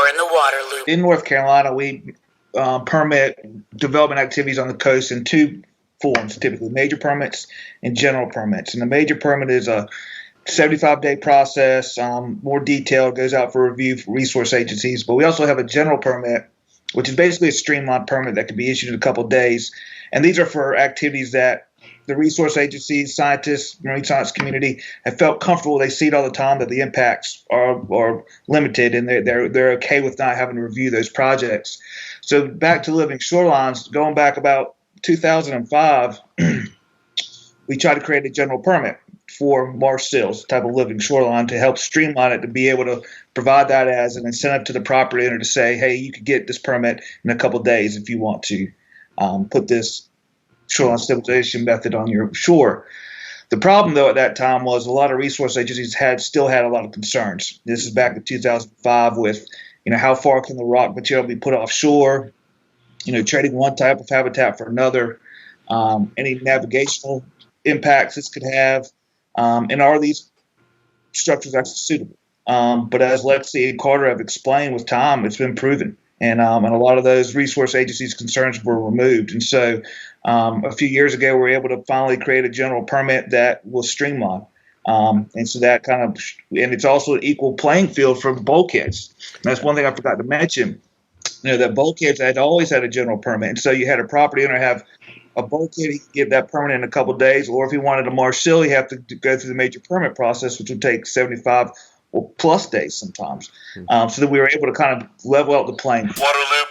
you're in the water loop. In North Carolina, we permit development activities on the coast in two forms, typically major permits and general permits. And the major permit is a 75-day process, more detailed, goes out for review for resource agencies. But we also have a general permit, which is basically a streamlined permit that can be issued in a couple of days. And these are for activities that the resource agencies, scientists, marine science community have felt comfortable. They see it all the time that the impacts are limited, and they're okay with not having to review those projects. So back to living shorelines, going back about 2005, we tried to create a general permit for marsh sills, type of living shoreline, to help streamline it, to be able to provide that as an incentive to the property owner to say, hey, you could get this permit in a couple of days if you want to put this shoreline stabilization method on your shore. The problem, though, at that time was a lot of resource agencies still had a lot of concerns. This is back in 2005 with, how far can the rock material be put offshore, trading one type of habitat for another, any navigational impacts this could have, and are these structures actually suitable? But as Lexi and Carter have explained, with time, it's been proven. And a lot of those resource agencies' concerns were removed. And so a few years ago, we were able to finally create a general permit that will streamline. And so that and it's also an equal playing field for bulkheads. And that's one thing I forgot to mention. That bulkheads had always had a general permit. And so you had a property owner have a bulkhead, he could get that permit in a couple of days. Or if he wanted a marsh sill, you have to go through the major permit process, which would take 75 or plus days sometimes. So that we were able to kind of level out the playing. Water loop.